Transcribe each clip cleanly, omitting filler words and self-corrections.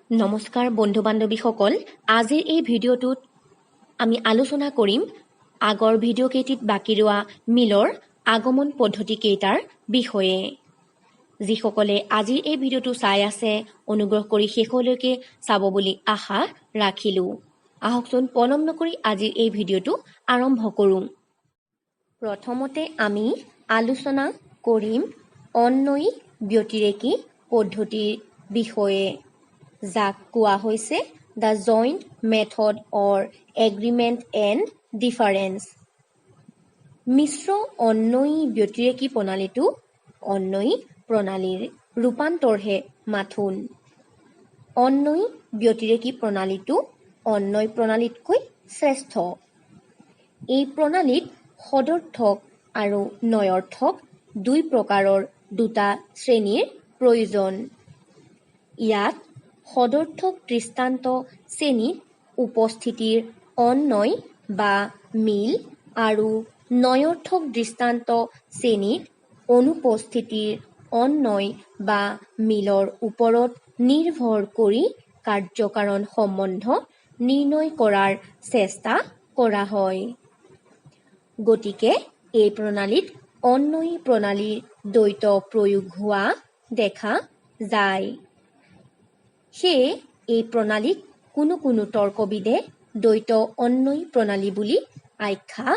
নমস্কাৰ বন্ধু বান্ধৱীসকল, আজিৰ এই ভিডিঅ'টোত আমি আলোচনা কৰিম আগৰ ভিডিঅ' কেইটিত বাকী ৰোৱা মিলৰ আগমন পদ্ধতি কেইটাৰ বিষয়ে। যিসকলে আজিৰ এই ভিডিঅ'টো চাই আছে অনুগ্ৰহ কৰি শেষলৈকে চাব বুলি আশা ৰাখিলোঁ। আহকচোন পলম নকৰি আজিৰ এই ভিডিঅ'টো আৰম্ভ কৰোঁ। প্ৰথমতে আমি আলোচনা কৰিম অন্বয়ী ব্যতিৰেকী পদ্ধতিৰ বিষয়ে, যাক কোৱা হৈছে the joint method of agreement and difference. মিশ্ৰ অন্বয়ী ব্যতিৰেকী প্ৰণালীটো অন্বয়ী প্ৰণালীৰ ৰূপান্তৰহে মাথোন। অন্বয়ী ব্যতিৰেকী প্ৰণালীটো অন্বয় প্ৰণালীতকৈ শ্ৰেষ্ঠ। এই প্ৰণালীত সদৰ্থক আৰু নঞৰ্থক দুই প্ৰকাৰৰ দুটা শ্ৰেণীৰ প্ৰয়োজন। ইয়াত সদৰ্থক দৃষ্টান্ত শ্ৰেণীত উপস্থিতিৰ অন্বয় বা মিল আৰু নঞৰ্থক দৃষ্টান্ত শ্ৰেণীত অনুপস্থিতিৰ অন্বয় বা মিলৰ ওপৰত নিৰ্ভৰ কৰি কাৰ্যকাৰণ সম্বন্ধ নিৰ্ণয় কৰাৰ চেষ্টা কৰা হয়। গতিকে এই প্ৰণালীত অন্বয়ী প্ৰণালীৰ দ্বৈত প্ৰয়োগ হোৱা দেখা যায়। সেয়ে এই প্ৰণালীক কোনো কোনো তৰ্কবিদে দ্বৈত অন্বয়ী প্ৰণালী বুলি আখ্যা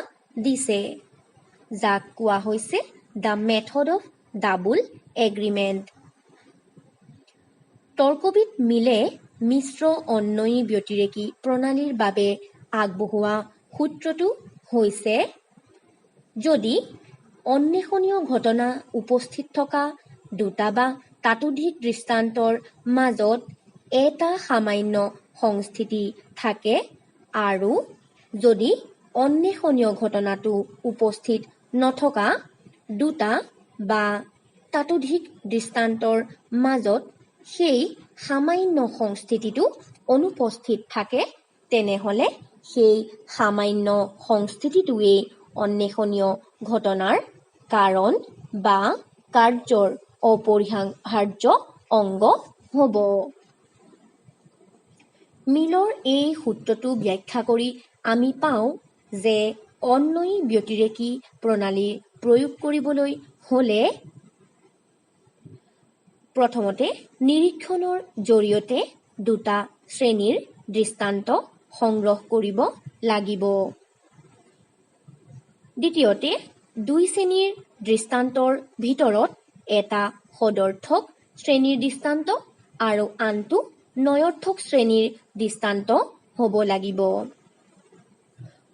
দিছে, যাক কোৱা হৈছে the method of double agreement. তৰ্কবিদ মিলে মিশ্ৰ অন্বয়ী ব্যতিৰেকী প্ৰণালীৰ বাবে আগবঢ়োৱা সূত্ৰটো হৈছে, যদি অন্বেষণীয় ঘটনা উপস্থিত থকা দুটা বা ততোধিক দৃষ্টান্তৰ মাজত এটা সামান্য সংস্থিতি থাকে আৰু যদি অন্বেষণীয় ঘটনাটো উপস্থিত নথকা দুটা বা ততোধিক দৃষ্টান্তৰ মাজত সেই সামান্য সংস্থিতিটো অনুপস্থিত থাকে, তেনেহ'লে সেই সামান্য সংস্থিতিটোৱেই অন্বেষণীয় ঘটনাৰ কাৰণ বা কাৰ্যৰ অপৰিহাৰ্য অংগ হ'ব। মিলৰ এই সূত্ৰটো ব্যাখ্যা কৰি আমি পাওঁ যে অন্বয়ী ব্যতিৰেকী প্ৰণালী প্ৰয়োগ কৰিবলৈ হ'লে প্ৰথমতে নিৰীক্ষণৰ জৰিয়তে দুটা শ্ৰেণীৰ দৃষ্টান্ত সংগ্ৰহ কৰিব লাগিব। দ্বিতীয়তে দুই শ্ৰেণীৰ দৃষ্টান্তৰ ভিতৰত এটা সদৰ্থক শ্ৰেণীৰ দৃষ্টান্ত আৰু আনটো নঞৰ্থক শ্ৰেণীৰ দৃষ্টান্ত হ'ব লাগিব।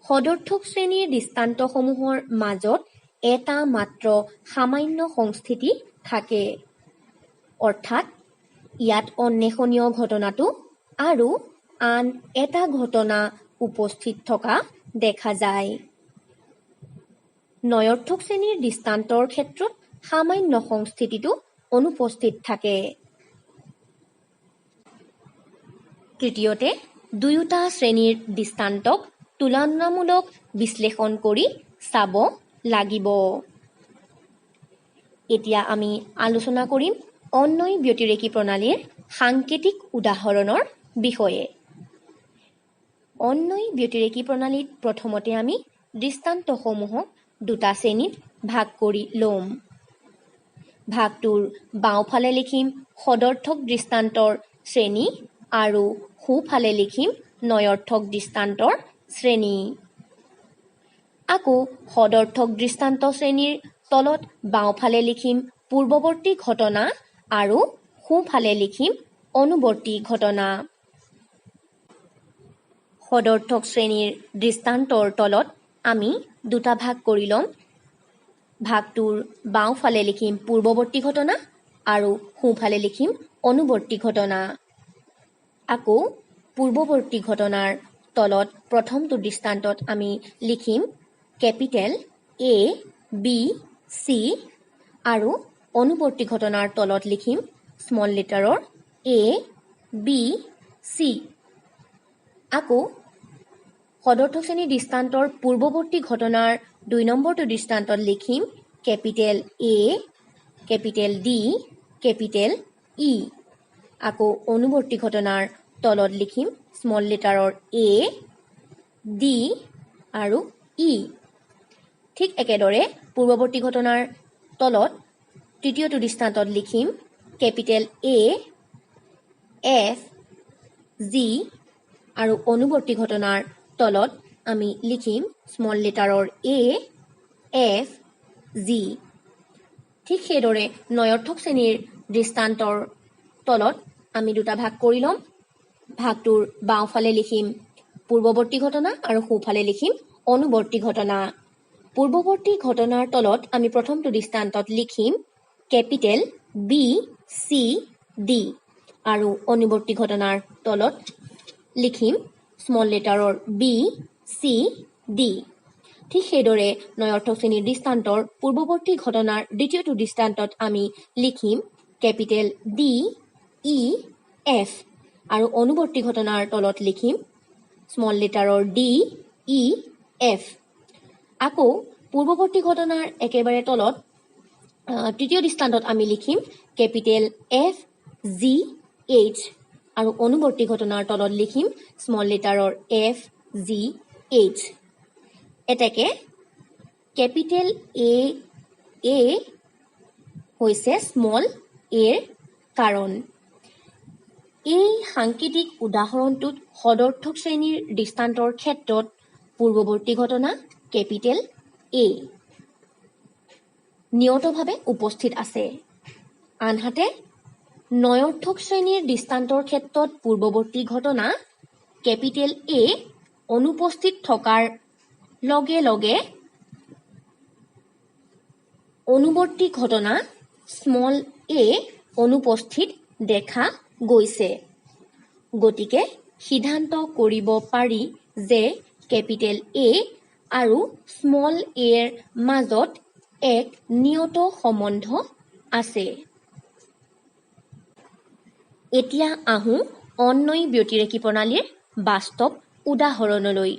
সদৰ্থক শ্ৰেণীৰ দৃষ্টান্তসমূহৰ মাজত এটা মাত্ৰ সামান্য সংস্থিতি থাকে, অৰ্থাৎ ইয়াত অন্বেষণীয় ঘটনাটো আৰু আন এটা ঘটনা উপস্থিত থকা দেখা যায়। নঞৰ্থক শ্ৰেণীৰ দৃষ্টান্তৰ ক্ষেত্ৰত সামান্য সংস্থিতিটো অনুপস্থিত থাকে। তৃতীয়তে দুয়োটা শ্ৰেণীৰ দৃষ্টান্তক তুলনামূলক বিশ্লেষণ কৰি চাব লাগিব। এতিয়া আমি আলোচনা কৰিম অন্বয়ী ব্যতিৰেকী প্ৰণালীৰ সাংকেতিক উদাহৰণৰ বিষয়ে। অন্বয়ী ব্যতিৰেকী প্ৰণালীত প্ৰথমতে আমি দৃষ্টান্তসমূহক দুটা শ্ৰেণীত ভাগ কৰি ল'ম। ভাগটোৰ বাওঁফালে লিখিম সদৰ্থক দৃষ্টান্তৰ শ্ৰেণী আৰু সোঁফালে লিখিম নঞৰ্থক দৃষ্টান্তৰ শ্ৰেণী। আকৌ সদৰ্থক দৃষ্টান্ত শ্ৰেণীৰ তলত বাওঁফালে লিখিম পূৰ্বৱৰ্তী ঘটনা আৰু সোঁফালে লিখিম অনুবৰ্তী ঘটনা। সদৰ্থক শ্ৰেণীৰ দৃষ্টান্তৰ তলত আমি দুটা ভাগ কৰি ল'ম। ভাগটোৰ বাওঁফালে লিখিম পূৰ্বৱৰ্তী ঘটনা আৰু সোঁফালে লিখিম অনুবৰ্তী ঘটনা। আকৌ পূৰ্বৱৰ্তী ঘটনাৰ তলত প্ৰথমটো দৃষ্টান্তত আমি লিখিম কেপিটেল A, B, C আৰু অনুবৰ্তী ঘটনাৰ তলত লিখিম স্মল লেটাৰৰ A, B, C। আকৌ সদৰ্থক শ্ৰেণীৰ দৃষ্টান্তৰ পূৰ্বৱৰ্তী ঘটনাৰ ২ নম্বৰটো দৃষ্টান্তত লিখিম capital A, capital D, capital E। আকৌ অনুবৰ্তী ঘটনাৰ তলত লিখিম স্মল লেটাৰৰ এ, ডি আৰু ই। ঠিক একেদৰে পূৰ্বৱৰ্তী ঘটনাৰ তলত তৃতীয়টো দৃষ্টান্তত লিখিম কেপিটেল এ, এফ, জি আৰু অনুবৰ্তী ঘটনাৰ তলত আমি লিখিম স্মল লেটাৰৰ এ, এফ, জি। ঠিক সেইদৰে নয়ৰ্থক শ্ৰেণীৰ দৃষ্টান্তৰ তলত আমি দুটা ভাগ কৰি ল'ম। ভাগটোৰ বাওঁফালে লিখিম পূৰ্বৱৰ্তী ঘটনা আৰু সোঁফালে লিখিম অনুবৰ্তী ঘটনা। পূৰ্বৱৰ্তী ঘটনাৰ তলত আমি প্ৰথমটো দৃষ্টান্তত লিখিম কেপিটেল বি, চি, ডি আৰু অনুবৰ্তী ঘটনাৰ তলত লিখিম স্মল লেটাৰৰ বি, চি, ডি। ঠিক সেইদৰে নয়ৰ্থক শ্ৰেণীৰ দৃষ্টান্তৰ পূৰ্বৱৰ্তী ঘটনাৰ দ্বিতীয়টো দৃষ্টান্তত আমি লিখিম কেপিটেল ডি, ই, এফ আৰু অনুবৰ্তী ঘটনাৰ তলত লিখিম স্মল লেটাৰৰ ডি, ই, এফ। আকৌ পূৰ্বৱৰ্তী ঘটনাৰ একেবাৰে তলত তৃতীয় দৃষ্টান্তত আমি লিখিম কেপিটেল এফ, জি, এইচ আৰু অনুবৰ্তী ঘটনাৰ তলত লিখিম স্মল লেটাৰৰ এফ, জি, এইচ। এতেকে কেপিটেল এ হৈছে স্মল এৰ কাৰণ। এই সাংকেতিক উদাহৰণটোত সদৰ্থক শ্ৰেণীৰ দৃষ্টান্তৰ ক্ষেত্ৰত পূৰ্বৱৰ্তী ঘটনা কেপিটেল এ নিয়তভাৱে উপস্থিত আছে। আনহাতে নয়ৰ্থক শ্ৰেণীৰ দৃষ্টান্তৰ ক্ষেত্ৰত পূৰ্বৱৰ্তী ঘটনা কেপিটেল এ অনুপস্থিত থকাৰ লগে লগে অনুবৰ্তী ঘটনা স্মল এ অনুপস্থিত দেখা গৈছে। গতিকে সিদ্ধান্ত কৰিব পাৰি যে কেপিটেল এ আৰু স্মল এৰ মাজত এক নিয়ত সম্বন্ধ আছে। এতিয়া আহোঁ অন্বয়ী ব্যতিৰেকী প্ৰণালীৰ বাস্তৱ উদাহৰণলৈ।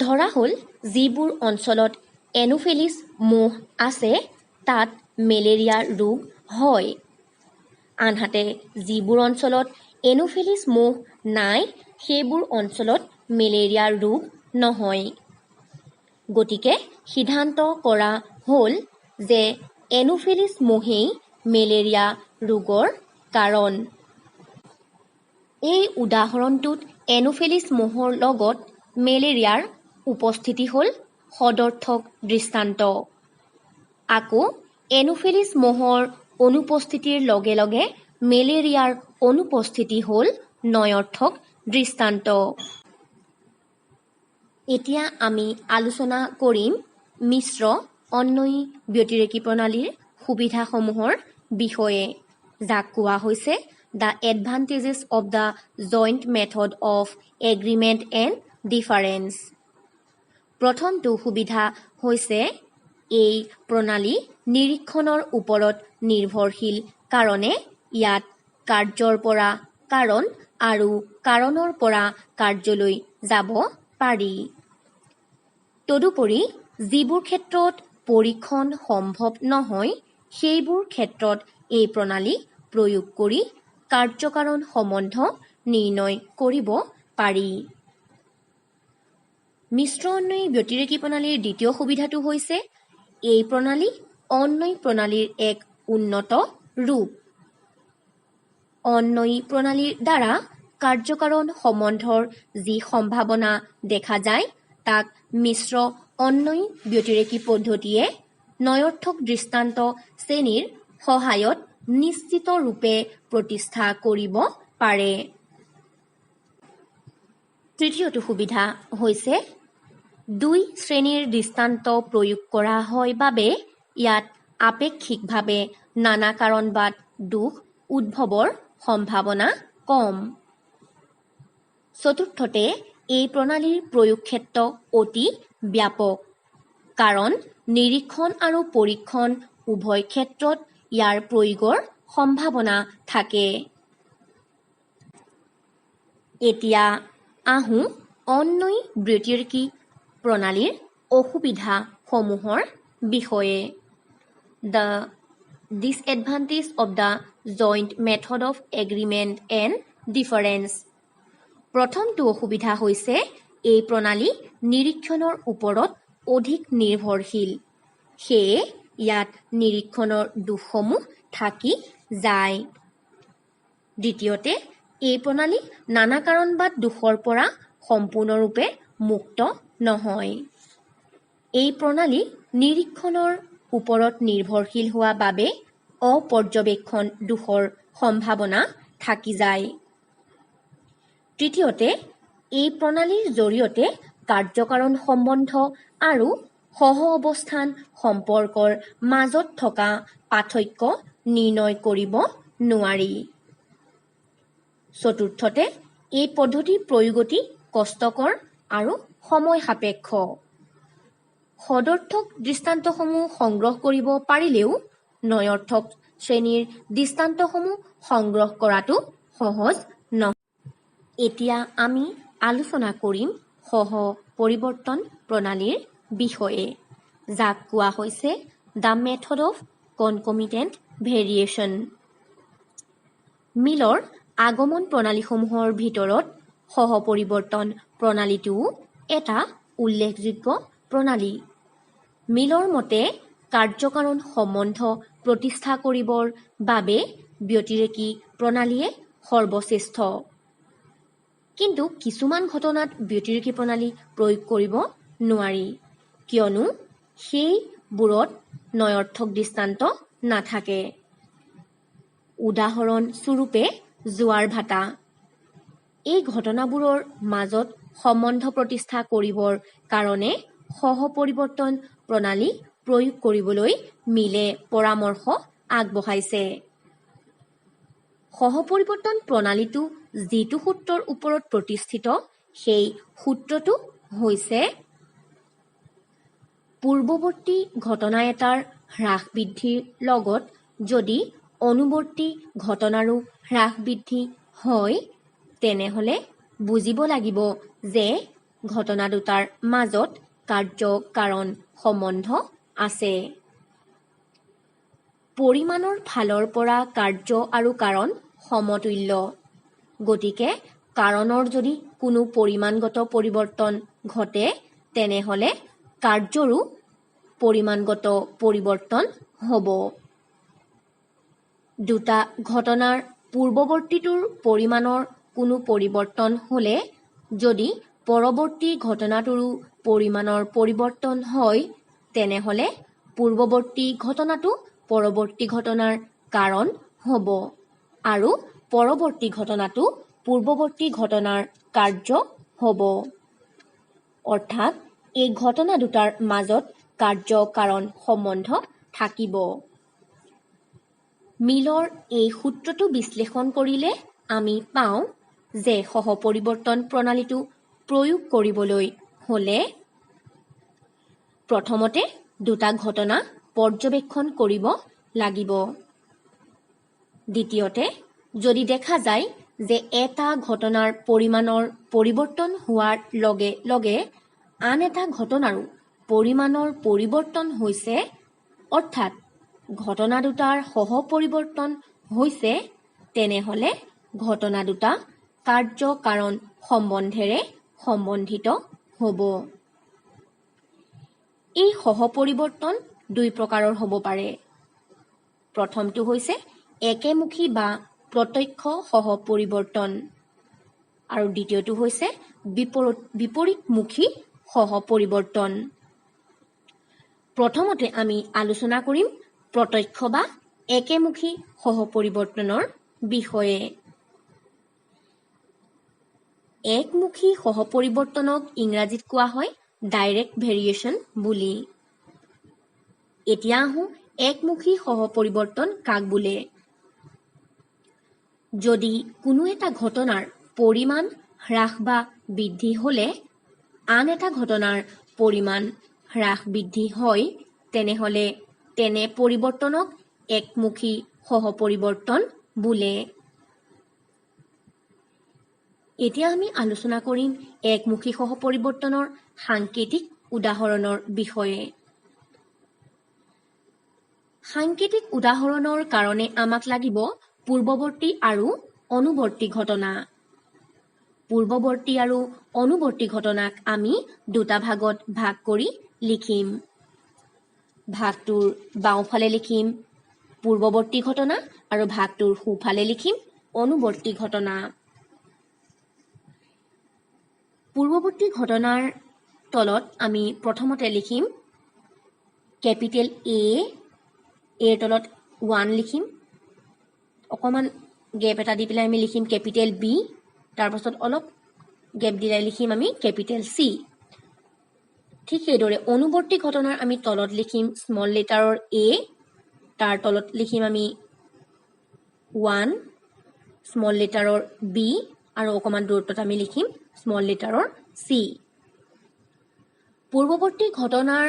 ধৰা হ'ল যিবোৰ অঞ্চলত এনোফিলিছ মহ আছে তাত মেলেৰিয়া ৰোগ হয়। আনহাতে যিবোৰ অঞ্চলত এনোফিলিছ মহ নাই সেইবোৰ অঞ্চলত মেলেৰিয়া ৰোগ নহয়। গতিকে সিদ্ধান্ত কৰা হ'ল যে এনোফিলিছ মহেই মেলেৰিয়া ৰোগৰ কাৰণ। এই উদাহৰণটোত এনোফিলিছ মহৰ লগত মেলেৰিয়াৰ উপস্থিতি হ'ল সদৰ্থক দৃষ্টান্ত। আকৌ এনোফিলিছ মহৰ অনুপস্থিতিৰ লগে লগে মেলেৰিয়াৰ অনুপস্থিতি হ'ল নয়ৰ্থক দৃষ্টান্ত। এতিয়া আমি আলোচনা কৰিম মিশ্ৰ অন্বয়ী ব্যতিৰেকী প্ৰণালীৰ সুবিধাসমূহৰ বিষয়ে, যাক কোৱা হৈছে the advantages of the joint method of agreement and difference. প্ৰথমটো সুবিধা হৈছে এই প্ৰণালী নিৰীক্ষণৰ ওপৰত নিৰ্ভৰশীল কাৰণে ইয়াত কাৰ্যৰ পৰা কাৰণ আৰু কাৰণৰ পৰা কাৰ্যলৈ যাব পাৰি। তদুপৰি যিবোৰ ক্ষেত্ৰত পৰীক্ষণ সম্ভৱ নহয় সেইবোৰ ক্ষেত্ৰত এই প্ৰণালী প্ৰয়োগ কৰি কাৰ্য-কাৰণ সম্বন্ধ নিৰ্ণয় কৰিব পাৰি। মিশ্ৰ অন্বয়ী ব্যতিৰেকী প্ৰণালীৰ দ্বিতীয় সুবিধাটো হৈছে এই প্ৰণালী অন্বয়ী প্ৰণালীৰ এক উন্নত ৰূপ। অন্বয়ী প্ৰণালীৰ দ্বাৰা কাৰ্য-কাৰণ সম্বন্ধৰ যি সম্ভাৱনা দেখা যায় তাক মিশ্ৰ অন্বয়ী ব্যতিৰেকী পদ্ধতিয়ে নয়ৰ্থক দৃষ্টান্ত শ্ৰেণীৰ সহায়ত নিশ্চিত ৰূপে প্ৰতিষ্ঠা কৰিব পাৰে। তৃতীয়টো সুবিধা হৈছে দুই শ্ৰেণীৰ দৃষ্টান্ত প্ৰয়োগ কৰা হয় বাবে ইয়াত আপেক্ষিকভাৱে নানা কাৰণবাদ দোষ উদ্ভৱৰ সম্ভাৱনা কম। চতুৰ্থতে এই প্ৰণালীৰ প্ৰয়োগ ক্ষেত্ৰ অতি ব্যাপক, কাৰণ নিৰীক্ষণ আৰু পৰীক্ষণ উভয় ক্ষেত্ৰত ইয়াৰ প্ৰয়োগৰ সম্ভাৱনা থাকে। এতিয়া আহোঁ অন্বয়ী ব্যতিৰেকী প্ৰণালীৰ অসুবিধাসমূহৰ বিষয়ে। The disadvantage of the joint method of agreement and difference. প্ৰথমটো অসুবিধা হৈছে এই প্ৰণালী নিৰীক্ষণৰ ওপৰত অধিক নিৰ্ভৰশীল। সেয়ে ইয়াত নিৰীক্ষণৰ দোষসমূহ থাকি যায়। দ্বিতীয়তে এই প্ৰণালী নানা কাৰণ বা দোষৰ পৰা সম্পূৰ্ণৰূপে মুক্ত নহয়। এই প্ৰণালী নিৰীক্ষণৰ ওপৰত নিৰ্ভৰশীল হোৱা বাবে অপৰ্যবেক্ষণ দোষৰ সম্ভাৱনা থাকি যায়। তৃতীয়তে এই প্ৰণালীৰ জৰিয়তে কাৰ্যকাৰণ সম্বন্ধ আৰু সহ অৱস্থান সম্পৰ্কৰ মাজত থকা পাৰ্থক্য নিৰ্ণয় কৰিব নোৱাৰি। চতুৰ্থতে এই পদ্ধতিৰ প্ৰয়োগতি কষ্টকৰ আৰু সময় সাপেক্ষ। সদৰ্থক দৃষ্টান্তসমূহ সংগ্ৰহ কৰিব পাৰিলেও নঞৰ্থক শ্ৰেণীৰ দৃষ্টান্তসমূহ সংগ্ৰহ কৰাটো সহজ নহয়। এতিয়া আমি আলোচনা কৰিম সহ পৰিৱৰ্তন প্ৰণালীৰ বিষয়ে, যাক কোৱা হৈছে দ্য মেথড অফ কনকমিটেণ্ট ভেৰিয়েশ্যন। মিলৰ আগমন প্ৰণালীসমূহৰ ভিতৰত সহ পৰিৱৰ্তন প্ৰণালীটোও এটা উল্লেখযোগ্য প্ৰণালী। মিলৰ মতে কাৰ্যকাৰণ সম্বন্ধ প্ৰতিষ্ঠা কৰিবৰ বাবে ব্যতিৰেকী প্ৰণালীয়ে সৰ্বশ্ৰেষ্ঠ। কিন্তু কিছুমান ঘটনাত ব্যতিৰেকী প্ৰণালী প্ৰয়োগ কৰিব নোৱাৰি, কিয়নো সেইবোৰত নঞৰ্থক দৃষ্টান্ত নাথাকে। উদাহৰণস্বৰূপে জোৱাৰ ভাটা। এই ঘটনাবোৰৰ মাজত সম্বন্ধ প্ৰতিষ্ঠা কৰিবৰ কাৰণে সহ পৰিৱৰ্তন প্ৰণালী প্ৰয়োগ কৰিবলৈ মিলে পৰামৰ্শ আগবঢ়াইছে। সহ পৰিৱৰ্তন প্ৰণালীটো যিটো সূত্ৰৰ ওপৰত প্ৰতিষ্ঠিত, সেই সূত্ৰটো হৈছে পূৰ্বৱৰ্তী ঘটনা এটাৰ হ্ৰাস বৃদ্ধিৰ লগত যদি অনুৱৰ্তী ঘটনাৰো হ্ৰাস বৃদ্ধি হয়, তেনেহ'লে বুজিব লাগিব যে ঘটনা দুটাৰ মাজত কাৰ্য-কাৰণ সম্বন্ধ আছে। পৰিমাণৰ ফালৰ পৰা কাৰ্য আৰু কাৰণ সমতুল্য। গতিকে কাৰণৰ যদি কোনো পৰিমাণগত পৰিৱৰ্তন ঘটে, তেনেহ'লে কাৰ্যৰো পৰিমাণগত পৰিৱৰ্তন হ'ব। দুটা ঘটনাৰ পূৰ্বৱৰ্তীটোৰ পৰিমাণৰ কোনো পৰিৱৰ্তন হ'লে যদি পৰৱৰ্তী ঘটনাটোৰো পৰিমাণৰ পৰিৱৰ্তন হয়, তেনেহ'লে পূৰ্বৱৰ্তী ঘটনাটো পৰৱৰ্তী ঘটনাৰ কাৰণ হ'ব আৰু পৰৱৰ্তী ঘটনাটো পূৰ্বৱৰ্তী ঘটনাৰ কাৰ্য হ'ব। অৰ্থাৎ এই ঘটনা দুটাৰ মাজত কাৰ্য-কাৰণ সম্বন্ধ থাকিব। মিলৰ এই সূত্ৰটো বিশ্লেষণ কৰিলে আমি পাওঁ যে সহ পৰিৱৰ্তন প্ৰণালীটো প্ৰয়োগ কৰিবলৈ হ'লে প্ৰথমতে দুটা ঘটনা পৰ্যবেক্ষণ কৰিব লাগিব। দ্বিতীয়তে যদি দেখা যায় যে এটা ঘটনাৰ পৰিমাণৰ পৰিৱৰ্তন হোৱাৰ লগে লগে আন এটা ঘটনাৰো পৰিমাণৰ পৰিৱৰ্তন হৈছে, অৰ্থাৎ ঘটনা দুটাৰ সহ পৰিৱৰ্তন হৈছে, তেনেহ'লে ঘটনা দুটা কাৰ্য-কাৰণ সম্বন্ধেৰে সম্বন্ধিত হ'ব। এই সহ পৰিৱৰ্তন দুই প্ৰকাৰৰ হ'ব পাৰে। প্ৰথমটো হৈছে একেমুখী বা প্ৰত্যক্ষ সহ পৰিৱৰ্তন আৰু দ্বিতীয়টো হৈছে বিপৰীতমুখী সহ পৰিৱৰ্তন। প্ৰথমতে আমি আলোচনা কৰিম প্ৰত্যক্ষ বা একেমুখী সহ পৰিৱৰ্তনৰ বিষয়ে। একমুখী সহ পৰিৱৰ্তনক ইংৰাজীত কোৱা হয় ডাইৰেক্ট ভেৰিয়েশ্যন বুলি। এতিয়া আহোঁ একমুখী সহ পৰিৱৰ্তন কাক বোলে। যদি কোনো এটা ঘটনাৰ পৰিমাণ হ্ৰাস বা বৃদ্ধি হ'লে আন এটা ঘটনাৰ পৰিমাণ হ্ৰাস বৃদ্ধি হয়, তেনেহ'লে তেনে পৰিৱৰ্তনক একমুখী সহ পৰিৱৰ্তন বোলে। এতিয়া আমি আলোচনা কৰিম একমুখী সহ পৰিৱৰ্তনৰ সাংকেতিক উদাহৰণৰ বিষয়ে। সাংকেতিক উদাহৰণৰ কাৰণে আমাক লাগিব পূৰ্বৱৰ্তী আৰু অনুবৰ্তী ঘটনা। পূৰ্বৱৰ্তী আৰু অনুবৰ্তী ঘটনাক আমি দুটা ভাগত ভাগ কৰি লিখিম। ভাগটোৰ বাওঁফালে লিখিম পূৰ্বৱৰ্তী ঘটনা আৰু ভাগটোৰ সোঁফালে লিখিম অনুবৰ্তী ঘটনা। পূৰ্বৱৰ্তী ঘটনাৰ তলত আমি প্ৰথমতে লিখিম কেপিটেল এ, এৰ তলত 1 লিখিম। অকণমান গেপ এটা দি পেলাই আমি লিখিম কেপিটেল বি, তাৰপাছত অলপ গেপ দিলাই লিখিম আমি কেপিটেল চি। ঠিক সেইদৰে অনুবৰ্তী ঘটনাৰ আমি তলত লিখিম স্মল লেটাৰৰ এ, তাৰ তলত লিখিম আমি 1 স্মল লেটাৰৰ বি আৰু অকণমান দূৰত্বত আমি লিখিম স্মল লেটাৰৰ চি। পূৰ্বৱৰ্তী ঘটনাৰ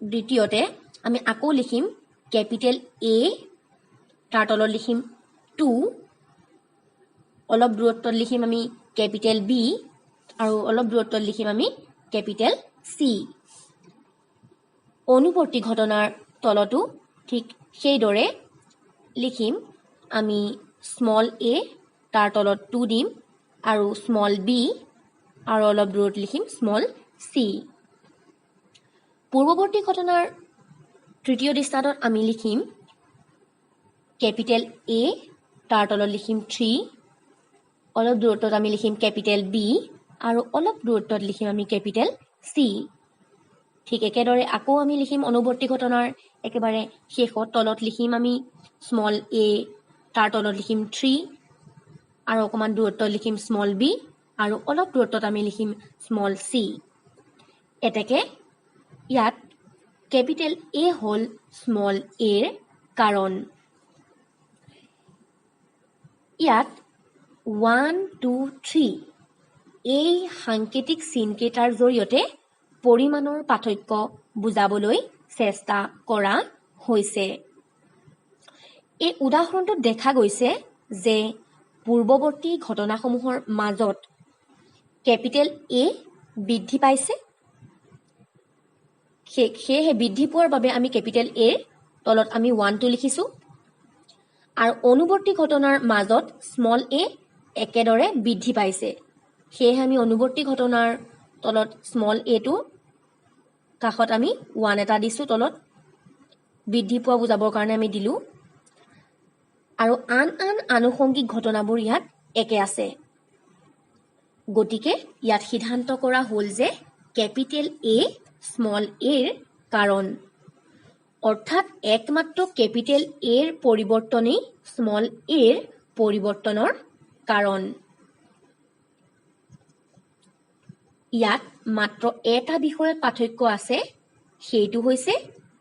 দ্বিতীয়তে আমি আকৌ লিখিম কেপিটেল এ, তাৰ তলত লিখিম 2, অলপ দূৰত্বত লিখিম আমি কেপিটেল বি আৰু অলপ দূৰত্বত লিখিম আমি কেপিটেল চি। অনুবৰ্তী ঘটনাৰ তলতো ঠিক সেইদৰে লিখিম আমি স্মল এ, তাৰ তলত 2 দিম আৰু স্মল বি আৰু অলপ দূৰত লিখিম স্মল চি। পূৰ্বৱৰ্তী ঘটনাৰ তৃতীয় দৃষ্টান্তত আমি লিখিম কেপিটেল এ, তাৰ তলত লিখিম 3, অলপ দূৰত্বত আমি লিখিম কেপিটেল বি আৰু অলপ দূৰত্বত লিখিম আমি কেপিটেল চি। ঠিক একেদৰে আকৌ আমি লিখিম অনুবৰ্তী ঘটনাৰ একেবাৰে শেষত তলত লিখিম আমি স্মল এ, তাৰ তলত লিখিম 3 আৰু অকণমান দূৰত্বত লিখিম স্মল বি আৰু অলপ দূৰত্বত আমি লিখিম স্মল চি। এতেকে ইয়াত কেপিটেল এ হ'ল স্মল এৰ কাৰণ। ইয়াত 1, 2, 3 এই সাংকেতিক চিনকেইটাৰ জৰিয়তে পৰিমাণৰ পাৰ্থক্য বুজাবলৈ চেষ্টা কৰা হৈছে। এই উদাহৰণটোত দেখা গৈছে যে পূৰ্বৱৰ্তী ঘটনাসমূহৰ মাজত কেপিটেল এ বৃদ্ধি পাইছে। সেয়েহে বৃদ্ধি পোৱাৰ বাবে আমি কেপিটেল এৰ তলত আমি 1টো লিখিছোঁ আৰু অনুবৰ্তী ঘটনাৰ মাজত স্মল এ একেদৰে বৃদ্ধি পাইছে। সেয়েহে আমি অনুবৰ্তী ঘটনাৰ তলত স্মল এটো কাষত আমি 1 এটা দিছোঁ, তলত বৃদ্ধি পোৱা বুজাবৰ কাৰণে আমি দিলোঁ। আৰু আন আনুষংগিক ঘটনাবোৰ ইয়াত একে আছে। গতিকে ইয়াত সিদ্ধান্ত কৰা হ'ল যে কেপিটেল এ স্মল এৰ কাৰণ, অৰ্থাৎ একমাত্ৰ কেপিটেল এৰ পৰিৱৰ্তনেই স্মল এৰ পৰিৱৰ্তনৰ কাৰণ। ইয়াত মাত্ৰ এটা বিষয়ত পাৰ্থক্য আছে, সেইটো হৈছে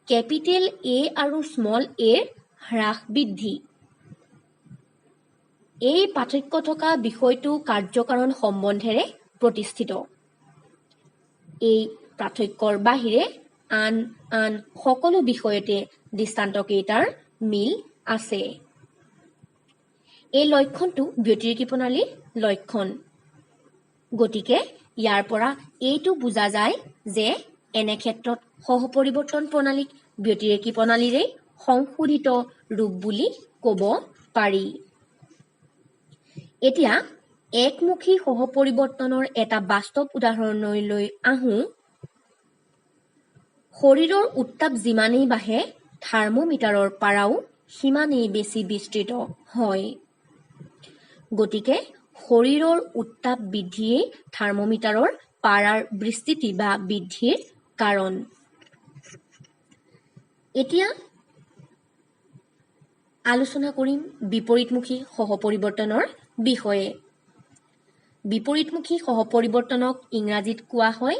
কেপিটেল এ আৰু স্মল এৰ হ্ৰাস বৃদ্ধি। এই পাৰ্থক্য থকা বিষয়টো কাৰ্যকাৰণ সম্বন্ধেৰে প্ৰতিষ্ঠিত। এই পাৰ্থক্যৰ বাহিৰে আন সকলো বিষয়তে দৃষ্টান্তকেইটাৰ মিল আছে। এই লক্ষণটো ব্যতিৰেকী প্ৰণালীৰ লক্ষণ। গতিকে ইয়াৰ পৰা এইটো বুজা যায় যে এনে ক্ষেত্ৰত সহপৰিৱৰ্তন প্ৰণালীক ব্যতিৰেকী প্ৰণালীৰেই সংশোধিত ৰূপ বুলি ক'ব পাৰি। এতিয়া একমুখী সহপৰিৱৰ্তনৰ এটা বাস্তৱ উদাহৰণলৈ আহোঁ। শৰীৰৰ উত্তাপ যিমানেই বাঢ়ে থাৰ্মোমিটাৰৰ পাৰাও সিমানেই বেছি বিস্তৃত হয়। গতিকে শৰীৰৰ উত্তাপ বৃদ্ধিয়েই থাৰ্মোমিটাৰৰ পাৰাৰ বিস্তৃতি বা বৃদ্ধিৰ কাৰণ। এতিয়া আলোচনা কৰিম বিপৰীতমুখী সহপৰিৱৰ্তনৰ বিষয়ে। বিপৰীতমুখী সহপৰিৱৰ্তনক ইংৰাজীত কোৱা হয়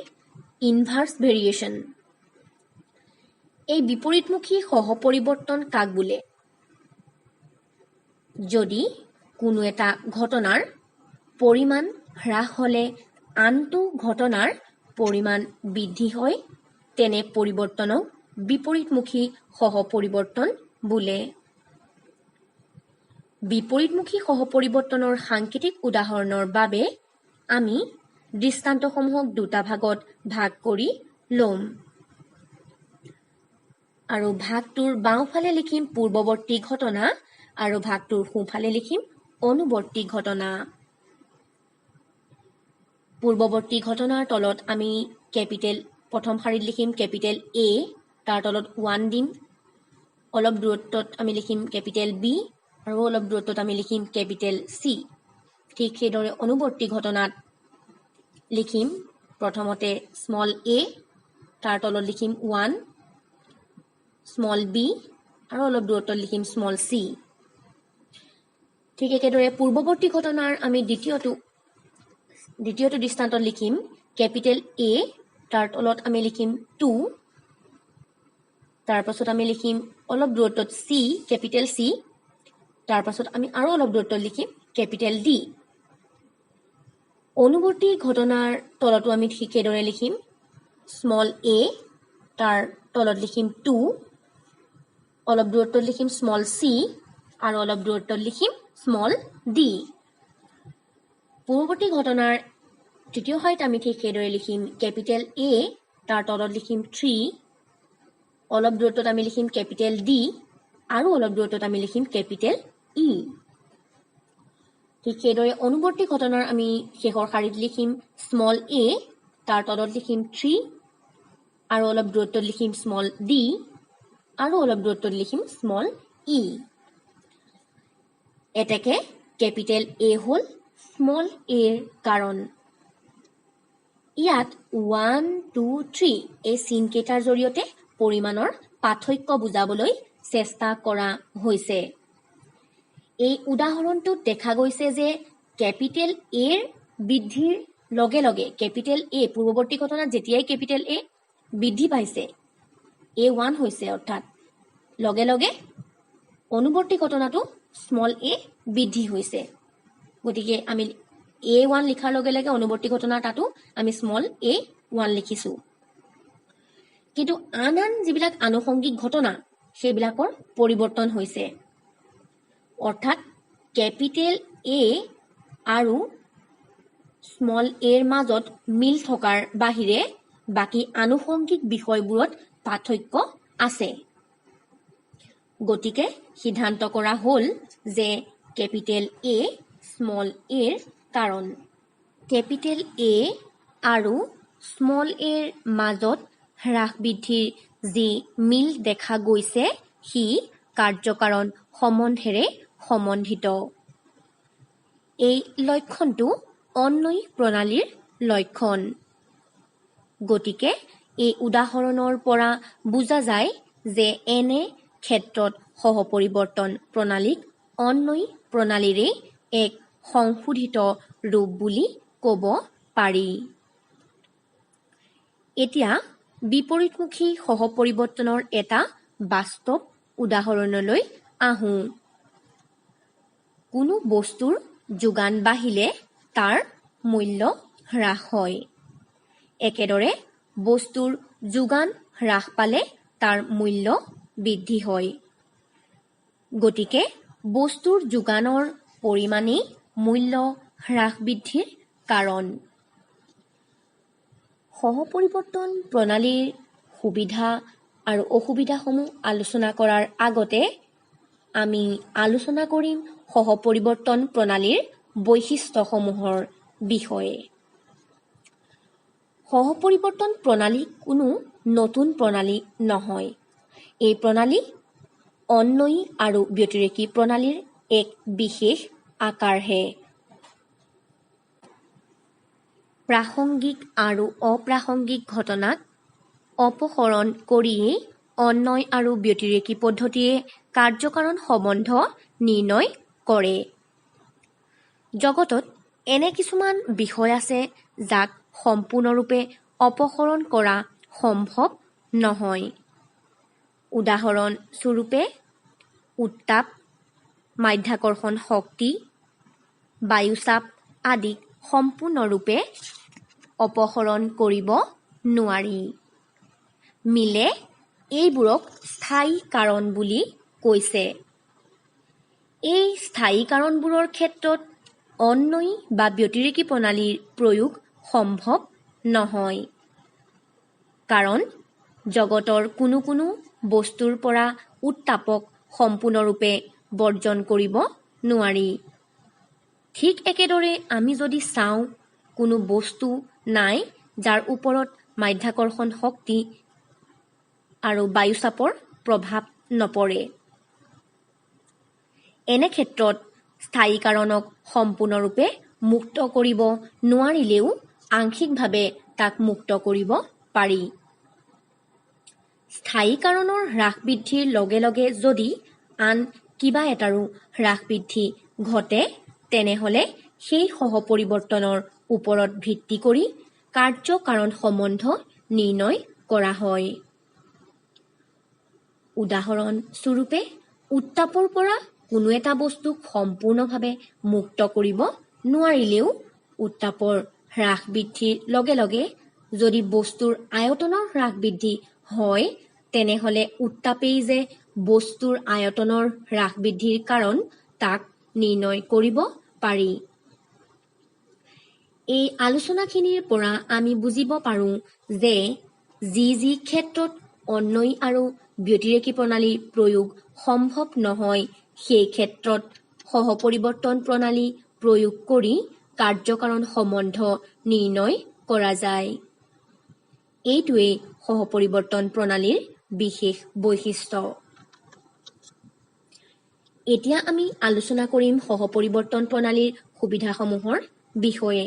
ইনভাৰ্স ভেৰিয়েশ্যন। এই বিপৰীতমুখী সহপৰিৱৰ্তন কাক বোলে? যদি কোনো এটা ঘটনাৰ পৰিমাণ হ্ৰাস হ'লে আনটো ঘটনাৰ পৰিমাণ বৃদ্ধি হয়, তেনে পৰিৱৰ্তনক বিপৰীতমুখী সহপৰিৱৰ্তন বোলে। বিপৰীতমুখী সহপৰিৱৰ্তনৰ সাংকেতিক উদাহৰণৰ বাবে আমি দৃষ্টান্তসমূহক দুটা ভাগত ভাগ কৰি ল'ম। আৰু ভাগটোৰ বাওঁফালে লিখিম পূৰ্বৱৰ্তী ঘটনা আৰু ভাগটোৰ সোঁফালে লিখিম অনুবৰ্তী ঘটনা। পূৰ্বৱৰ্তী ঘটনাৰ তলত আমি কেপিটেল প্ৰথম শাৰীত লিখিম কেপিটেল A, তাৰ তলত 1 দিম। অলপ দূৰত্বত আমি লিখিম কেপিটেল B আৰু অলপ দূৰত্বত আমি লিখিম কেপিটেল C। ঠিক সেইদৰে অনুবৰ্তী ঘটনাত লিখিম প্ৰথমতে স্মল a, তাৰ তলত লিখিম 1, স্মল b আৰু অলপ দূৰত্বত লিখিম স্মল c। ঠিক একেদৰে পূৰ্বৱৰ্তী ঘটনাৰ আমি দ্বিতীয়টো দৃষ্টান্তত লিখিম কেপিটেল A, তাৰ তলত আমি লিখিম 2, তাৰ পাছত আমি লিখিম অলপ দূৰত্বত C, কেপিটেল C, তাৰ পাছত আমি আৰু অলপ দূৰত্বত লিখিম কেপিটেল D। অনুবৰ্তী ঘটনাৰ তলতো আমি ঠিক সেইদৰে লিখিম স্মল a, তাৰ তলত লিখিম 2, অলপ দূৰত্বত লিখিম স্মল c আৰু অলপ দূৰত্বত লিখিম স্মল d। পূৰ্বৱৰ্তী ঘটনাৰ তৃতীয় শাৰীত আমি ঠিক সেইদৰে লিখিম কেপিটেল A, তাৰ তলত লিখিম 3, অলপ দূৰত্বত আমি লিখিম কেপিটেল D আৰু অলপ দূৰত্বত আমি লিখিম কেপিটেল E। ঠিক সেইদৰে অনুবৰ্তী ঘটনাৰ আমি শেষৰ শাৰীত লিখিম স্মল a, তাৰ তলত লিখিম 3 আৰু অলপ দূৰত্বত লিখিম স্মল d আৰু অলপ দূৰত্বত লিখিম স্মল e। এতেকে কেপিটেল A হ'ল স্মল a ৰ কাৰণ। ইয়াত 1, 2, 3 এই চিনকেইটাৰ জৰিয়তে পৰিমাণৰ পাৰ্থক্য বুজাবলৈ চেষ্টা কৰা হৈছে। এই উদাহৰণটোত দেখা গৈছে যে কেপিটেল A ৰ বৃদ্ধিৰ লগে লগে কেপিটেল A পূৰ্বৱৰ্তী ঘটনাত যেতিয়াই কেপিটেল A বৃদ্ধি পাইছে, A1 হৈছে, অৰ্থাৎ লগে লগে অনুবৰ্তী ঘটনাটো স্মল a বৃদ্ধি হৈছে। গতিকে আমি A1 লিখাৰ লগে লগে অনুবৰ্তী ঘটনাৰ তাতো আমি স্মল a1 লিখিছো। কিন্তু আন যিবিলাক আনুষংগিক ঘটনা সেইবিলাকৰ পৰিৱৰ্তন হৈছে। অৰ্থাৎ কেপিটেল A আৰু স্মল a ৰ মাজত মিল থকাৰ বাহিৰে বাকী আনুষংগিক বিষয়বোৰত পাৰ্থক্য আছে। গতিকে সিদ্ধান্ত কৰা হ'ল যে কেপিটেল A স্মল a ৰ কাৰণ। কেপিটেল A আৰু স্মল a ৰ মাজত হ্ৰাস বৃদ্ধিৰ যি মিল দেখা গৈছে সি কাৰ্যকাৰণ সম্বন্ধেৰে সম্বন্ধিত। এই লক্ষণটো অন্বয়ী প্ৰণালীৰ লক্ষণ। গতিকে এই উদাহৰণৰ পৰা বুজা যায় যে এনে ক্ষেত্ৰত সহপৰিৱৰ্তন প্ৰণালীক অন্বয়ী প্ৰণালীৰে এক সংশোধিত ৰূপ বুলি ক'ব পাৰি। এতিয়া বিপৰীতমুখী সহপৰিৱৰ্তনৰ এটা বাস্তৱ উদাহৰণলৈ আহোঁ। কোনো বস্তুৰ যোগান বাঢ়িলে তাৰ মূল্য হ্ৰাস হয়। একেদৰে বস্তুৰ যোগান হ্ৰাস পালে তাৰ মূল্য বৃদ্ধি হয়। গতিকে বস্তুৰ যোগানৰ পৰিমাণেই মূল্য হ্ৰাস বৃদ্ধিৰ কাৰণ। সহপৰিৱৰ্তন প্ৰণালীৰ সুবিধা আৰু অসুবিধাসমূহ আলোচনা কৰাৰ আগতে আমি আলোচনা কৰিম সহপৰিৱৰ্তন প্ৰণালীৰ বৈশিষ্ট্যসমূহৰ বিষয়ে। সহপৰিৱৰ্তন প্ৰণালী কোনো নতুন প্ৰণালী নহয়। এই প্ৰণালী অন্বয়ী আৰু ব্যতিৰেকী প্ৰণালীৰ এক বিশেষ আকাৰহে। প্ৰাসংগিক আৰু অপ্ৰাসংগিক ঘটনাক অপসৰণ কৰিয়েই অন্বয় আৰু ব্যতিৰেকী পদ্ধতিয়ে কাৰ্যকাৰণ সম্বন্ধ নিৰ্ণয় কৰে। জগতত এনে কিছুমান বিষয় আছে যাক সম্পূৰ্ণৰূপে অপসৰণ কৰা সম্ভৱ নহয়। উদাহৰণ স্বৰূপে উত্তাপ, মাধ্যাকৰ্ষণ শক্তি, বায়ুচাপ আদিক সম্পূৰ্ণৰূপে অপসৰণ কৰিব নোৱাৰি। মিলে এইবোৰক স্থায়ী কাৰণ বুলি কৈছে। এই স্থায়ী কাৰণবোৰৰ ক্ষেত্ৰত অন্বয়ী বা ব্যতিৰেকী প্ৰণালীৰ প্ৰয়োগ সম্ভৱ নহয়। কাৰণ জগতৰ কোনো বস্তুৰ পৰা উত্তাপক সম্পূৰ্ণৰূপে বৰ্জন কৰিব নোৱাৰি। ঠিক একেদৰে আমি যদি চাওঁ কোনো বস্তু নাই যাৰ ওপৰত মাধ্যাকৰ্ষণ শক্তি আৰু বায়ুচাপৰ প্ৰভাৱ নপৰে। এনে ক্ষেত্ৰত স্থায়ীকৰণক সম্পূৰ্ণৰূপে মুক্ত কৰিব নোৱাৰিলেও আংশিকভাৱে তাক মুক্ত কৰিব পাৰি। স্থায়ীকৰণৰ হ্ৰাস বৃদ্ধিৰ লগে লগে যদি আন কিবা এটাৰো হ্ৰাস বৃদ্ধি ঘটে তেনেহ'লে সেই সহপৰিৱৰ্তনৰ ওপৰত ভিত্তি কৰি কাৰ্য-কাৰণ সম্বন্ধ নিৰ্ণয় কৰা হয়। উদাহৰণ স্বৰূপে উত্তাপৰ পৰা কোনো এটা বস্তুক সম্পূৰ্ণভাৱে মুক্ত কৰিব নোৱাৰিলেও উত্তাপৰ হ্ৰাস বৃদ্ধিৰ লগে লগে যদি বস্তুৰ আয়তনৰ হ্ৰাস বৃদ্ধি হয় তেনেহ'লে উত্তাপেই যে বস্তুৰ আয়তনৰ হ্ৰাস বৃদ্ধিৰ কাৰণ তাক নিৰ্ণয় কৰিব পাৰি। এই আলোচনাখিনিৰ পৰা আমি বুজিব পাৰোঁ যে যি ক্ষেত্ৰত অন্বয়ী আৰু ব্যতিৰেকী প্ৰণালীৰ প্ৰয়োগ সম্ভৱ নহয় সেই ক্ষেত্ৰত সহপৰিৱৰ্তন প্ৰণালী প্ৰয়োগ কৰি কাৰ্য-কাৰণ সম্বন্ধ নিৰ্ণয় কৰা যায়। এইটোৱেই সহপৰিৱৰ্তন প্ৰণালীৰ বিশেষ বৈশিষ্ট্য। এতিয়া আমি আলোচনা কৰিম সহপৰিৱৰ্তন প্ৰণালীৰ সুবিধাসমূহৰ বিষয়ে,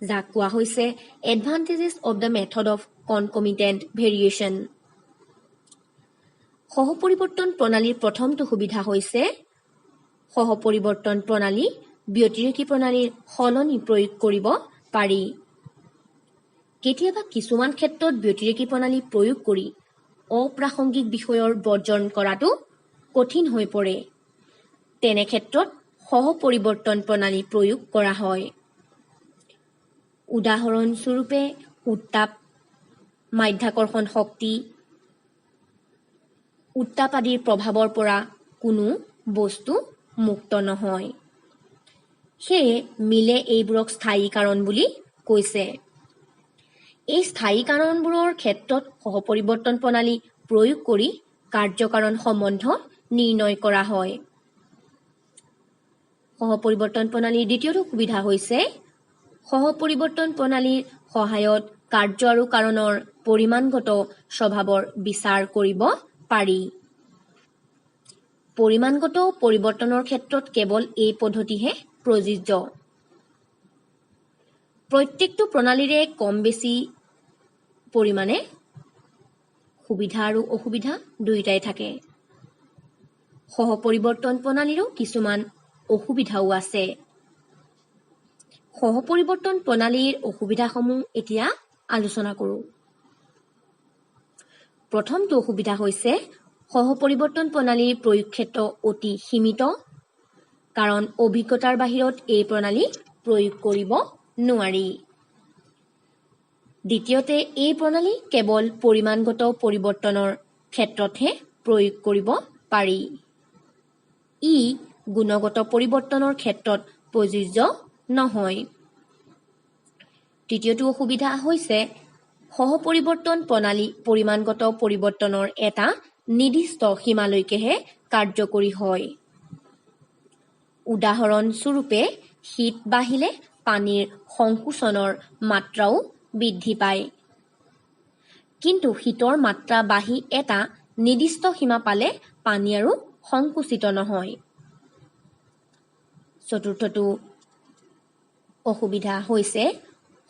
যাক কোৱা হৈছে advantages of the method of concomitant variation. সহপৰিৱৰ্তন প্ৰণালীৰ প্ৰথমটো সুবিধা হৈছে সহপৰিৱৰ্তন প্ৰণালী ব্যতিৰেকী প্ৰণালীৰ সলনি প্ৰয়োগ কৰিব পাৰি। কেতিয়াবা কিছুমান ক্ষেত্ৰত ব্যতিৰেকী প্ৰণালী প্ৰয়োগ কৰি অপ্ৰাসংগিক বিষয়ৰ বৰ্জন কৰাটো কঠিন হৈ পৰে। তেনে ক্ষেত্ৰত সহপৰিৱৰ্তন প্ৰণালী প্ৰয়োগ কৰা হয়। উদাহৰণ স্বৰূপে উত্তাপ, মাধ্যাকৰ্ষণ শক্তি, উত্তাপ আদিৰ প্ৰভাৱৰ পৰা কোনো বস্তু মুক্ত নহয়। সেয়ে মিলে এইবোৰক স্থায়ী কাৰণ বুলি কৈছে। এই স্থায়ী কাৰণবোৰৰ ক্ষেত্ৰত সহপৰিৱৰ্তন প্ৰণালী প্ৰয়োগ কৰি কাৰ্য-কাৰণ সম্বন্ধ নিৰ্ণয় কৰা হয়। সহপৰিৱৰ্তন প্ৰণালীৰ দ্বিতীয়টো সুবিধা হৈছে সহপৰিৱৰ্তন প্ৰণালীৰ সহায়ত কাৰ্য আৰু কাৰণৰ পৰিমাণগত স্বভাৱৰ বিচাৰ কৰিব পাৰি। পৰিমাণগত পৰিৱৰ্তনৰ ক্ষেত্ৰত কেৱল এই পদ্ধতিহে প্ৰযোজ্য। প্ৰত্যেকটো প্ৰণালীৰে কম বেছি পৰিমাণে সুবিধা আৰু অসুবিধা দুয়োটাই থাকে। সহপৰিৱৰ্তন প্ৰণালীৰো কিছুমান অসুবিধাও আছে। সহপৰিৱৰ্তন প্ৰণালীৰ অসুবিধাসমূহ এতিয়া আলোচনা কৰোঁ। প্ৰথমটো অসুবিধা হৈছে সহপৰিৱৰ্তন প্ৰণালীৰ প্ৰয়োগ ক্ষেত্ৰ অতি সীমিত, কাৰণ অভিজ্ঞতাৰ বাহিৰত এই প্ৰণালী প্ৰয়োগ কৰিব নোৱাৰি। দ্বিতীয়তে এই প্ৰণালী কেৱল পৰিমাণগত পৰিৱৰ্তনৰ ক্ষেত্ৰতহে প্ৰয়োগ কৰিব পাৰি। ই গুণগত পৰিৱৰ্তনৰ ক্ষেত্ৰত প্ৰযোজ্য নহয়। তৃতীয়টো অসুবিধা হৈছে সহপৰিৱৰ্তন প্ৰণালী পৰিমাণগত পৰিৱৰ্তনৰ এটা নিৰ্দিষ্ট সীমালৈকেহে কাৰ্যকৰী হয়। উদাহৰণ স্বৰূপে শীত বাঢ়িলে পানীৰ সংকোচনৰ মাত্ৰাও বৃদ্ধি পায়। কিন্তু শীতৰ মাত্ৰা বাঢ়ি এটা নিৰ্দিষ্ট সীমা পালে পানী আৰু সংকুচিত নহয়। চতুৰ্থটো অসুবিধা হৈছে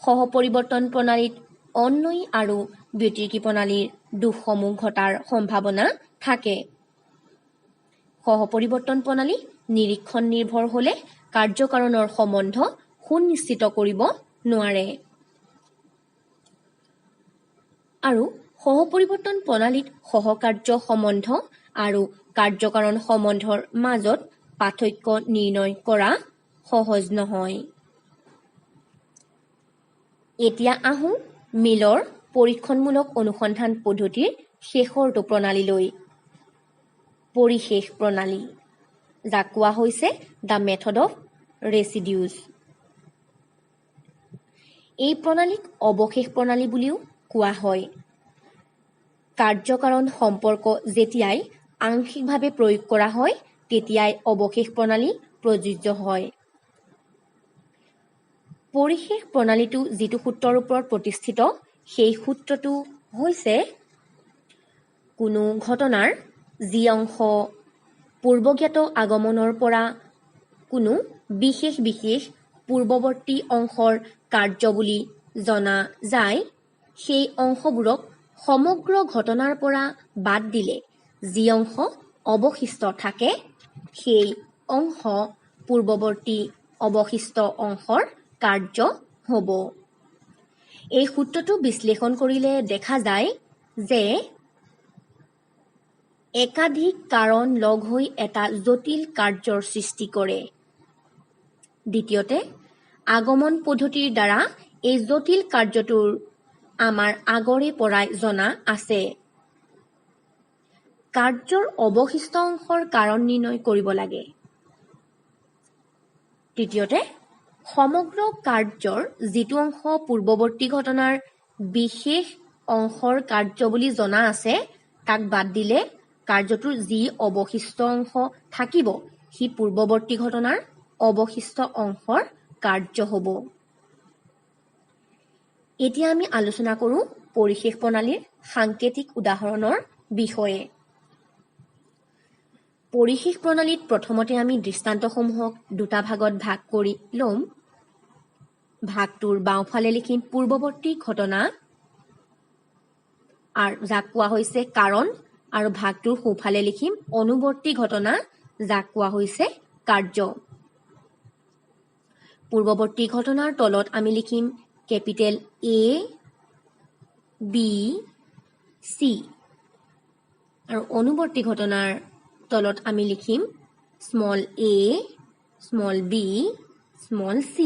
সহপৰিৱৰ্তন প্ৰণালীত অন্বয়ী আৰু ব্যতিৰেকী প্ৰণালীৰ দোষসমূহ ঘটাৰ সম্ভাৱনা থাকে। সহপৰিৱৰ্তন প্ৰণালী নিৰীক্ষণ নিৰ্ভৰ হ'লে কাৰ্য-কাৰণৰ সম্বন্ধ সুনিশ্চিত কৰিব নোৱাৰে। আৰু সহপৰিৱৰ্তন প্ৰণালীত সহকাৰ্য সম্বন্ধ আৰু কাৰ্য-কাৰণ সম্বন্ধৰ মাজত পাৰ্থক্য নিৰ্ণয় কৰা সহজ নহয়। এতিয়া আহোঁ মিলৰ পৰীক্ষণমূলক অনুসন্ধান পদ্ধতিৰ শেষৰটো প্ৰণালীলৈ, পৰিশেষ প্ৰণালী, যাক কোৱা হৈছে দ্য মেথড অৱ ৰেচিডিউজ। এই প্ৰণালীক অৱশেষ প্ৰণালী বুলিও কোৱা হয়। কাৰ্য-কাৰণ সম্পৰ্ক যেতিয়াই আংশিকভাৱে প্ৰয়োগ কৰা হয় তেতিয়াই অৱশেষ প্ৰণালী প্ৰযোজ্য হয়। পৰিশেষ প্ৰণালীটো যিটো সূত্ৰৰ ওপৰত প্ৰতিষ্ঠিত সেই সূত্ৰটো হৈছে কোনো ঘটনাৰ যি অংশ পূৰ্বজ্ঞাত আগমনৰ পৰা কোনো বিশেষ পূৰ্বৱৰ্তী অংশৰ কাৰ্য বুলি জনা যায় সেই অংশবোৰক সমগ্ৰ ঘটনাৰ পৰা বাদ দিলে যি অংশ অৱশিষ্ট থাকে সেই অংশ পূৰ্বৱৰ্তী অৱশিষ্ট অংশৰ কাৰ্য হ'ব। এই সূত্ৰটো বিশ্লেষণ কৰিলে দেখা যায় যে একাধিক কাৰণ লগ হৈ এটা জটিল কাৰ্যৰ সৃষ্টি কৰে। দ্বিতীয়তে, আগমন পদ্ধতিৰ দ্বাৰা এই জটিল কাৰ্যটোৰ আমাৰ আগৰে পৰাই জনা আছে। কাৰ্যৰ অৱশিষ্ট অংশৰ কাৰণ নিৰ্ণয় কৰিব লাগে। তৃতীয়তে, সমগ্ৰ কাৰ্যৰ যিটো অংশ পূৰ্বৱৰ্তী ঘটনাৰ বিশেষ অংশৰ কাৰ্য বুলি জনা আছে তাক বাদ দিলে কাৰ্যটোৰ যি অৱশিষ্ট অংশ থাকিব সি পূৰ্বৱৰ্তী ঘটনাৰ অৱশিষ্ট অংশৰ কাৰ্য হ'ব। এতিয়া আমি আলোচনা কৰোঁ পৰিশেষ প্ৰণালীৰ সাংকেতিক উদাহৰণৰ বিষয়ে। পৰিশেষ প্ৰণালীত প্ৰথমতে আমি দৃষ্টান্তসমূহক দুটা ভাগত ভাগ কৰি ল'ম। ভাগটোৰ বাওঁফালে লিখিম পূৰ্বৱৰ্তী ঘটনা আৰু যাক কোৱা হৈছে কাৰণ, আৰু ভাগটোৰ সোঁফালে লিখিম অনুবৰ্তী ঘটনা যাক কোৱা হৈছে কাৰ্য। পূৰ্বৱৰ্তী ঘটনাৰ তলত আমি লিখিম কেপিটেল A, B, C আৰু অনুবৰ্তী ঘটনাৰ তলত আমি লিখিম small a, small b, small c।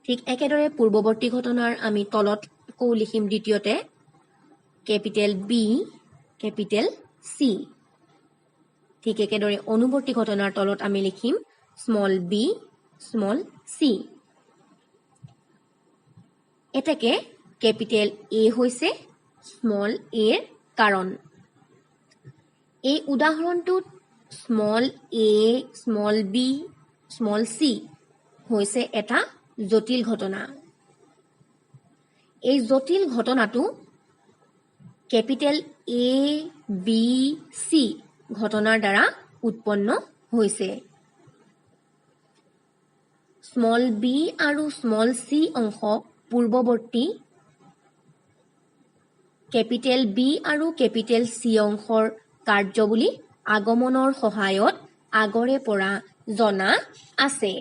ঠিক একেদৰে পূৰ্বৱৰ্তী ঘটনাৰ আমি তলত আকৌ লিখিম দ্বিতীয়তে কেপিটেল B, কেপিটেল C। ঠিক একেদৰে অনুবৰ্তী ঘটনাৰ তলত আমি লিখিম স্মল b, স্মল c। এতেকে কেপিটেল A হৈছে স্মল a ৰ কাৰণ। এই উদাহৰণটোত small a, small b, small c হৈছে এটা জটিল ঘটনা। এই জটিল ঘটনাটো কেপিটেল A, B, C ঘটনাৰ দ্বাৰা উৎপন্ন হৈছে। স্মল b আৰু স্মল c অংশ পূৰ্বৱৰ্তী, কেপিটেল B আৰু কেপিটেল C অংশৰ কাৰ্য বুলি আগমনৰ সহায়ত আগৰে পৰা জনা আছে।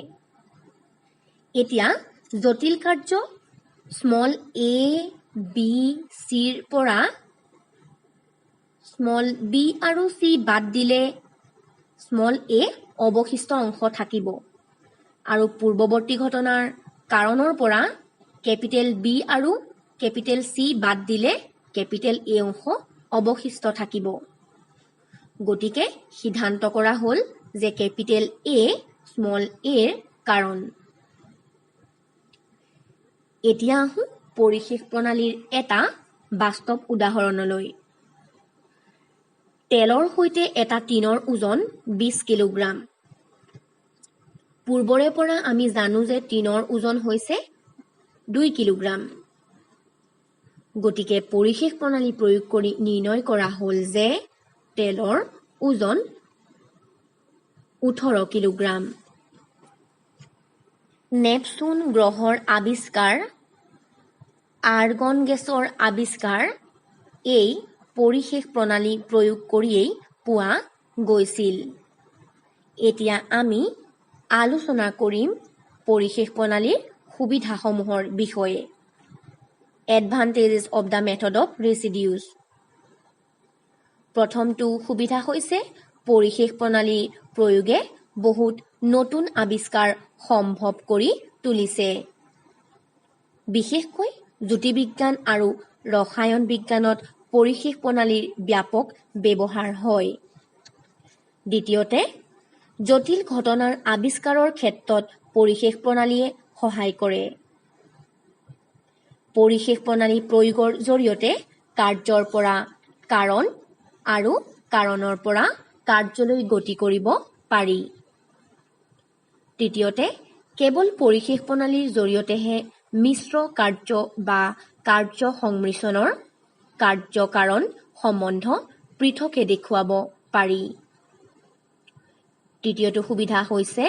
এতিয়া জটিল কাৰ্য স্মল a, b, c ৰ পৰা স্মল b আৰু c বাদ দিলে স্মল a অৱশিষ্ট অংশ থাকিব আৰু পূৰ্বৱৰ্তী ঘটনাৰ কাৰণৰ পৰা কেপিটেল B আৰু কেপিটেল C বাদ দিলে কেপিটেল A অংশ অৱশিষ্ট থাকিব। গতিকে সিদ্ধান্ত কৰা হ'ল যে কেপিটেল A স্মল a ৰ কাৰণ। এতিয়া আহোঁ পৰিশেষ প্ৰণালীৰ এটা বাস্তৱ উদাহৰণলৈ। তেলৰ সৈতে এটা টিনৰ ওজন 20 কিলোগ্ৰাম। পূৰ্বৰে পৰা আমি জানো যে টিনৰ ওজন হৈছে 2 কিলোগ্ৰাম। গতিকে পৰিশেষ প্ৰণালী প্ৰয়োগ কৰি নিৰ্ণয় কৰা হ'ল যে তেলৰ ওজন 18 কিলোগ্ৰাম। নেপচুন গ্ৰহৰ আৱিষ্কাৰ, আৰ্গন গেছৰ আৱিষ্কাৰ এই পৰিশেষ প্ৰণালী প্ৰয়োগ কৰিয়েই পোৱা গৈছিল। এতিয়া আমি আলোচনা কৰিম পৰিশেষ প্ৰণালীৰ সুবিধাসমূহৰ বিষয়ে। এডভান্টেজেছ অৱ দ্য মেথড অৱ ৰেচিডিউজ। প্ৰথমটো সুবিধা হৈছে পৰিশেষ প্ৰণালীৰ প্ৰয়োগে বহুত নতুন আৱিষ্কাৰ সম্ভৱ কৰি তুলিছে। বিশেষকৈ জ্যোতিৰ্বিজ্ঞান আৰু ৰসায়ন বিজ্ঞানত পৰিশেষ প্ৰণালীৰ ব্যাপক ব্যৱহাৰ হয়। দ্বিতীয়তে, জটিল ঘটনাৰ আৱিষ্কাৰৰ ক্ষেত্ৰত পৰিশেষ প্ৰণালীয়ে সহায় কৰে। পৰিশেষ প্ৰণালী প্ৰয়োগৰ জৰিয়তে কাৰ্যৰ পৰা কাৰণ আৰু কাৰণৰ পৰা কাৰ্যলৈ গতি কৰিব পাৰি। তৃতীয়তে, কেৱল পৰিশেষ প্ৰণালীৰ জৰিয়তেহে মিশ্ৰ কাৰ্য বা কাৰ্য সংমিশ্ৰণৰ কাৰ্য-কাৰণ সম্বন্ধ পৃথকে দেখুৱাব পাৰি। তৃতীয়টো সুবিধা হৈছে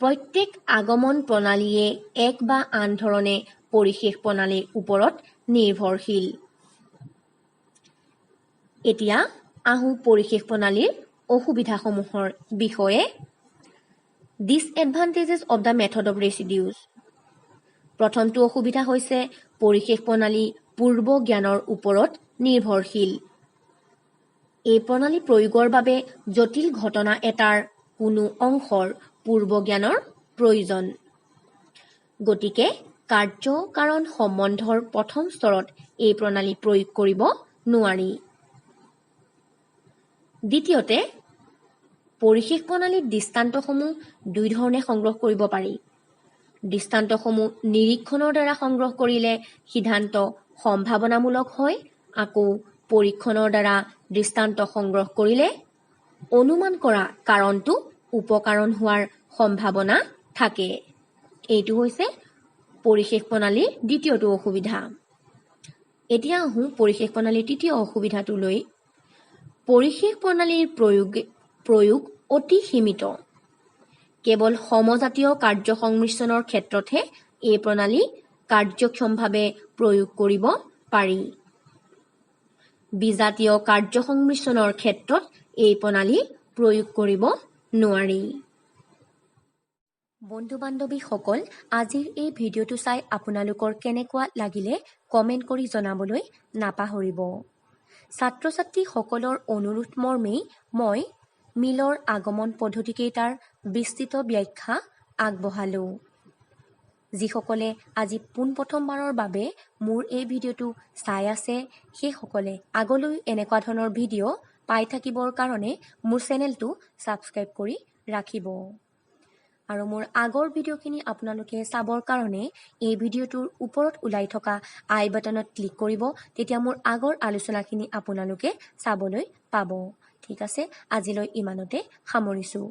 প্ৰত্যেক আগমন প্ৰণালীয়ে এক বা আন ধৰণে পৰিশেষ প্ৰণালীৰ ওপৰত নিৰ্ভৰশীল। এতিয়া আহোঁ পৰিশেষ প্ৰণালীৰ অসুবিধাসমূহৰ বিষয়ে। ডিছএডভান্টেজেছ অৱ দ্য মেথড অৱ ৰেচিডিউজ। প্ৰথমটো অসুবিধা হৈছে পৰিশেষ প্ৰণালী পূৰ্ব জ্ঞানৰ ওপৰত নিৰ্ভৰশীল। এই প্ৰণালী প্ৰয়োগৰ বাবে জটিল ঘটনা এটাৰ কোনো অংশৰ পূৰ্ব জ্ঞানৰ প্ৰয়োজন। গতিকে কাৰ্য-কাৰণ সম্বন্ধৰ প্ৰথম স্তৰত এই প্ৰণালী প্ৰয়োগ কৰিব নোৱাৰি। দ্বিতীয়তে, পৰিশেষ প্ৰণালীত দৃষ্টান্তসমূহ দুই ধৰণে সংগ্ৰহ কৰিব পাৰি। দৃষ্টান্তসমূহ নিৰীক্ষণৰ দ্বাৰা সংগ্ৰহ কৰিলে সিদ্ধান্ত সম্ভাৱনামূলক হয়, আকৌ পৰীক্ষণৰ দ্বাৰা দৃষ্টান্ত সংগ্ৰহ কৰিলে অনুমান কৰা কাৰণটো উপকাৰণ হোৱাৰ সম্ভাৱনা থাকে। এইটো হৈছে পৰিশেষ প্ৰণালীৰ দ্বিতীয়টো অসুবিধা। এতিয়া আহোঁ পৰিশেষ প্ৰণালীৰ তৃতীয় অসুবিধাটোলৈ। পৰিশেষ প্ৰণালীৰ প্ৰয়োগ অতি সীমিত। কেৱল সমজাতীয় কাৰ্য সংমিশ্ৰণৰ ক্ষেত্ৰতহে এই প্ৰণালী কাৰ্যক্ষমভাৱে প্ৰয়োগ কৰিব পাৰি। বিজাতীয় কাৰ্য সংমিশ্ৰণৰ ক্ষেত্ৰত এই প্ৰণালী প্ৰয়োগ কৰিব নোৱাৰি। বন্ধু-বান্ধৱীসকল, আজিৰ এই ভিডিঅ'টো চাই আপোনালোকৰ কেনেকুৱা লাগিলে কমেণ্ট কৰি জনাবলৈ নাপাহৰিব। ছাত্ৰ-ছাত্ৰীসকলৰ অনুৰোধ মৰ্মেই মই মিলৰ আগমন পদ্ধতিকেইটাৰ বিস্তৃত ব্যাখ্যা আগবঢ়ালোঁ। যিসকলে আজি পোনপ্ৰথমবাৰৰ বাবে মোৰ এই ভিডিঅ'টো চাই আছে, সেইসকলে আগলৈ এনেকুৱা ধৰণৰ ভিডিঅ' পাই থাকিবৰ কাৰণে মোৰ চেনেলটো ছাবস্ক্ৰাইব কৰি ৰাখিব। আৰু মোৰ আগৰ ভিডিঅ'খিনি আপোনালোকে চাবৰ কাৰণে এই ভিডিঅ'টোৰ ওপৰত ওলাই থকা আই বাটনত ক্লিক কৰিব। তেতিয়া মোৰ আগৰ আলোচনাখিনি আপোনালোকে চাবলৈ পাব। ঠিক আছে, আজিলৈ ইমানতে সামৰিছোঁ।